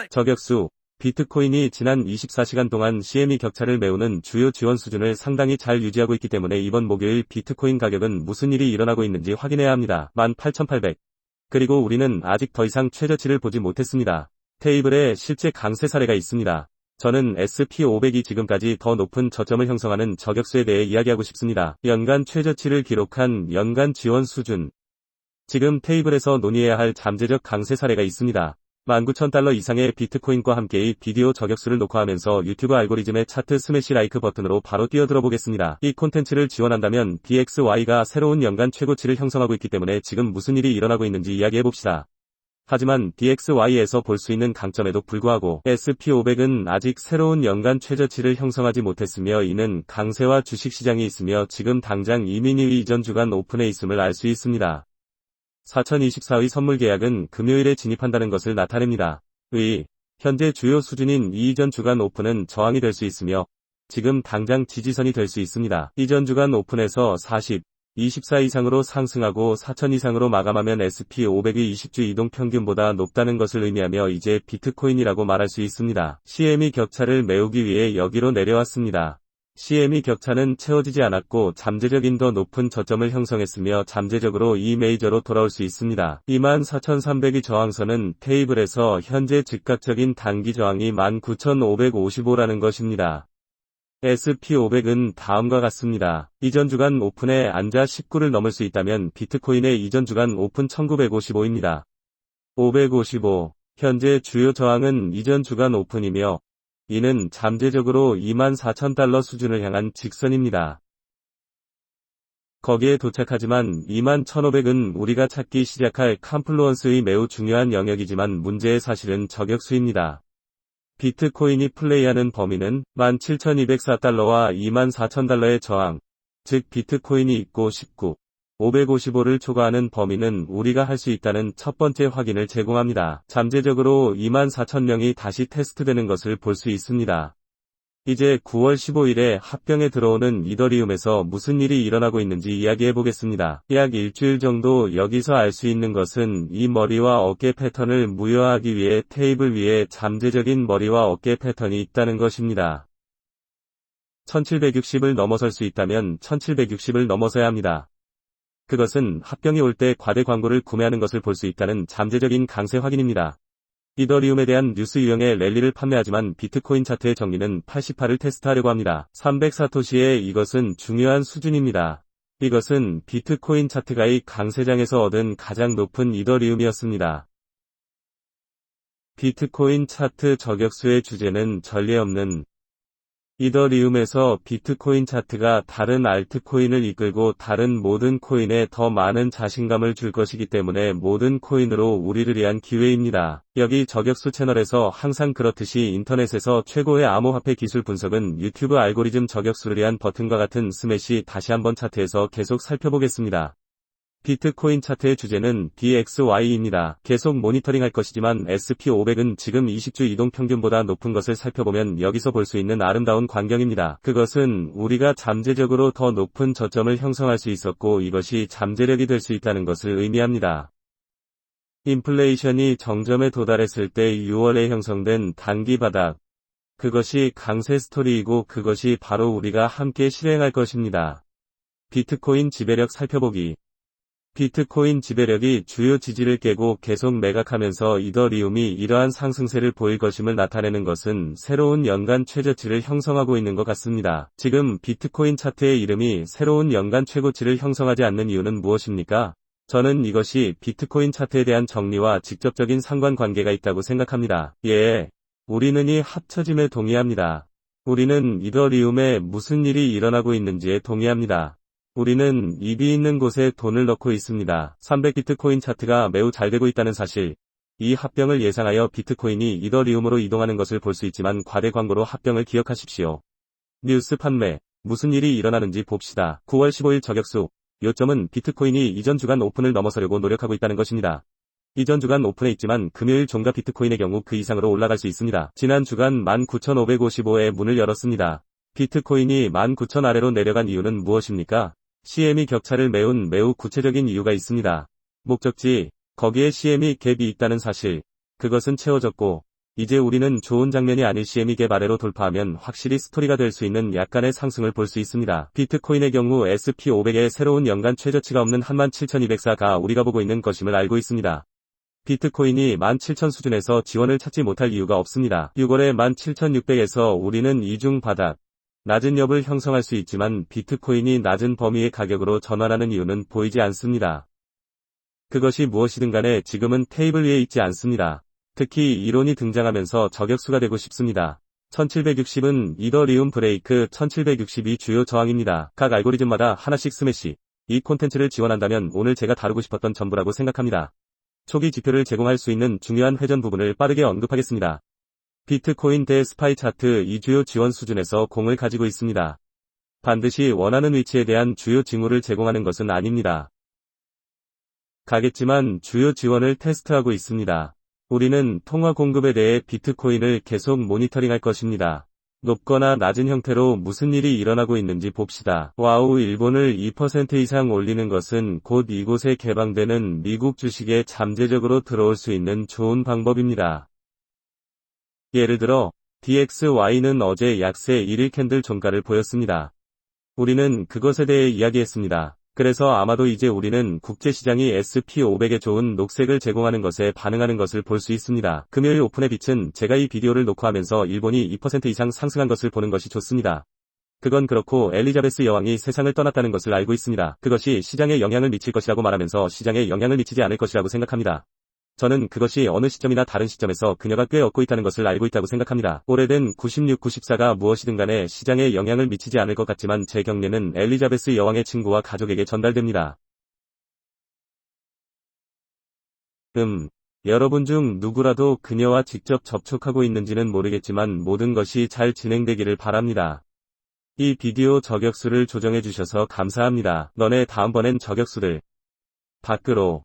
저격수 비트코인이 지난 24시간 동안 CME 격차를 메우는 주요 지원 수준을 상당히 잘 유지하고 있기 때문에 이번 목요일 비트코인 가격은 무슨 일이 일어나고 있는지 확인해야 합니다. 18,800. 그리고 우리는 아직 더 이상 최저치를 보지 못했습니다. 테이블에 실제 강세 사례가 있습니다. 저는 SP500이 지금까지 더 높은 저점을 형성하는 저격수에 대해 이야기하고 싶습니다. 연간 최저치를 기록한 연간 지원 수준. 지금 테이블에서 논의해야 할 잠재적 강세 사례가 있습니다. 19,000달러 이상의 비트코인과 함께의 비디오 저격수를 녹화하면서 유튜브 알고리즘의 차트 스매시 라이크 버튼으로 바로 뛰어들어 보겠습니다. 이 콘텐츠를 지원한다면 DXY가 새로운 연간 최고치를 형성하고 있기 때문에 지금 무슨 일이 일어나고 있는지 이야기해봅시다. 하지만 DXY에서 볼 수 있는 강점에도 불구하고 SP500은 아직 새로운 연간 최저치를 형성하지 못했으며 이는 강세와 주식시장이 있으며 지금 당장 이민희 이전 주간 오픈에 있음을 알 수 있습니다. 4024의 선물 계약은 금요일에 진입한다는 것을 나타냅니다. 현재 주요 수준인 이전 주간 오픈은 저항이 될 수 있으며 지금 당장 지지선이 될 수 있습니다. 이전 주간 오픈에서 40, 24 이상으로 상승하고 4000 이상으로 마감하면 SP500의 20주 이동 평균보다 높다는 것을 의미하며 이제 비트코인이라고 말할 수 있습니다. CME 격차를 메우기 위해 여기로 내려왔습니다. CME 격차는 채워지지 않았고 잠재적인 더 높은 저점을 형성했으며 잠재적으로 이 메이저로 돌아올 수 있습니다. 24,300의 저항선은 테이블에서 현재 즉각적인 단기 저항이 19,555라는 것입니다. SP500은 다음과 같습니다. 이전 주간 오픈에 앉아 19를 넘을 수 있다면 비트코인의 이전 주간 오픈 1955입니다. 555. 현재 주요 저항은 이전 주간 오픈이며 이는 잠재적으로 24,000달러 수준을 향한 직선입니다. 거기에 도착하지만 21,500은 우리가 찾기 시작할 컴플루언스의 매우 중요한 영역이지만 문제의 사실은 저격수입니다. 비트코인이 플레이하는 범위는 17,204달러와 24,000달러의 저항, 즉 비트코인이 있고 19, 555를 초과하는 범위는 우리가 할 수 있다는 첫 번째 확인을 제공합니다. 잠재적으로 24,000명이 다시 테스트되는 것을 볼 수 있습니다. 이제 9월 15일에 합병에 들어오는 이더리움에서 무슨 일이 일어나고 있는지 이야기해보겠습니다. 약 일주일 정도 여기서 알 수 있는 것은 이 머리와 어깨 패턴을 무효화하기 위해 테이블 위에 잠재적인 머리와 어깨 패턴이 있다는 것입니다. 1760을 넘어설 수 있다면 1760을 넘어서야 합니다. 그것은 합병이 올 때 과대 광고를 구매하는 것을 볼 수 있다는 잠재적인 강세 확인입니다. 이더리움에 대한 뉴스 유형의 랠리를 판매하지만 비트코인 차트의 정리는 88을 테스트하려고 합니다. 300사토시의 이것은 중요한 수준입니다. 이것은 비트코인 차트가의 강세장에서 얻은 가장 높은 이더리움이었습니다. 비트코인 차트 저격수의 주제는 전례 없는 이더리움에서 비트코인 차트가 다른 알트코인을 이끌고 다른 모든 코인에 더 많은 자신감을 줄 것이기 때문에 모든 코인으로 우리를 위한 기회입니다. 여기 저격수 채널에서 항상 그렇듯이 인터넷에서 최고의 암호화폐 기술 분석은 유튜브 알고리즘 저격수를 위한 버튼과 같은 스매시 다시 한번 차트에서 계속 살펴보겠습니다. 비트코인 차트의 주제는 DXY입니다. 계속 모니터링 할 것이지만 SP500은 지금 20주 이동 평균보다 높은 것을 살펴보면 여기서 볼 수 있는 아름다운 광경입니다. 그것은 우리가 잠재적으로 더 높은 저점을 형성할 수 있었고 이것이 잠재력이 될 수 있다는 것을 의미합니다. 인플레이션이 정점에 도달했을 때 6월에 형성된 단기 바닥. 그것이 강세 스토리이고 그것이 바로 우리가 함께 실행할 것입니다. 비트코인 지배력 살펴보기. 비트코인 지배력이 주요 지지를 깨고 계속 매각하면서 이더리움이 이러한 상승세를 보일 것임을 나타내는 것은 새로운 연간 최저치를 형성하고 있는 것 같습니다. 지금 비트코인 차트의 이름이 새로운 연간 최고치를 형성하지 않는 이유는 무엇입니까? 저는 이것이 비트코인 차트에 대한 정리와 직접적인 상관관계가 있다고 생각합니다. 우리는 이 합쳐짐에 동의합니다. 우리는 이더리움에 무슨 일이 일어나고 있는지에 동의합니다. 우리는 입이 있는 곳에 돈을 넣고 있습니다. 300비트코인 차트가 매우 잘 되고 있다는 사실. 이 합병을 예상하여 비트코인이 이더리움으로 이동하는 것을 볼 수 있지만 과대 광고로 합병을 기억하십시오. 뉴스 판매. 무슨 일이 일어나는지 봅시다. 9월 15일 저격수. 요점은 비트코인이 이전 주간 오픈을 넘어서려고 노력하고 있다는 것입니다. 이전 주간 오픈에 있지만 금요일 종가 비트코인의 경우 그 이상으로 올라갈 수 있습니다. 지난 주간 19,555에 문을 열었습니다. 비트코인이 19,000 아래로 내려간 이유는 무엇입니까? CME 격차를 메운 매우 구체적인 이유가 있습니다. 목적지, 거기에 CME 갭이 있다는 사실. 그것은 채워졌고, 이제 우리는 좋은 장면이 아닐 CME 개발회로 돌파하면 확실히 스토리가 될 수 있는 약간의 상승을 볼 수 있습니다. 비트코인의 경우 SP500의 새로운 연간 최저치가 없는 17,204가 우리가 보고 있는 것임을 알고 있습니다. 비트코인이 17,000 수준에서 지원을 찾지 못할 이유가 없습니다. 6월에 17,600에서 우리는 이중 바닥, 낮은 엽을 형성할 수 있지만 비트코인이 낮은 범위의 가격으로 전환하는 이유는 보이지 않습니다. 그것이 무엇이든 간에 지금은 테이블 위에 있지 않습니다. 특히 이론이 등장하면서 저격수가 되고 싶습니다. 1760은 이더리움 브레이크 1760이 주요 저항입니다. 각 알고리즘마다 하나씩 스매시. 이 콘텐츠를 지원한다면 오늘 제가 다루고 싶었던 전부라고 생각합니다. 초기 지표를 제공할 수 있는 중요한 회전 부분을 빠르게 언급하겠습니다. 비트코인 대 스파이 차트 이 주요 지원 수준에서 공을 가지고 있습니다. 반드시 원하는 위치에 대한 주요 징후를 제공하는 것은 아닙니다. 가겠지만 주요 지원을 테스트하고 있습니다. 우리는 통화 공급에 대해 비트코인을 계속 모니터링할 것입니다. 높거나 낮은 형태로 무슨 일이 일어나고 있는지 봅시다. 와우, 일본을 2% 이상 올리는 것은 곧 이곳에 개방되는 미국 주식에 잠재적으로 들어올 수 있는 좋은 방법입니다. 예를 들어 DXY는 어제 약세 1일 캔들 종가를 보였습니다. 우리는 그것에 대해 이야기했습니다. 그래서 아마도 이제 우리는 국제시장이 SP500에 좋은 녹색을 제공하는 것에 반응하는 것을 볼 수 있습니다. 금요일 오픈의 빛은 제가 이 비디오를 녹화하면서 일본이 2% 이상 상승한 것을 보는 것이 좋습니다. 그건 그렇고 엘리자베스 여왕이 세상을 떠났다는 것을 알고 있습니다. 그것이 시장에 영향을 미칠 것이라고 말하면서 시장에 영향을 미치지 않을 것이라고 생각합니다. 저는 그것이 어느 시점이나 다른 시점에서 그녀가 꽤 얻고 있다는 것을 알고 있다고 생각합니다. 오래된 96, 94가 무엇이든 간에 시장에 영향을 미치지 않을 것 같지만 제 경례는 엘리자베스 여왕의 친구와 가족에게 전달됩니다. 여러분 중 누구라도 그녀와 직접 접촉하고 있는지는 모르겠지만 모든 것이 잘 진행되기를 바랍니다. 이 비디오 저격수를 조정해 주셔서 감사합니다. 너네 다음번엔 저격수들 밖으로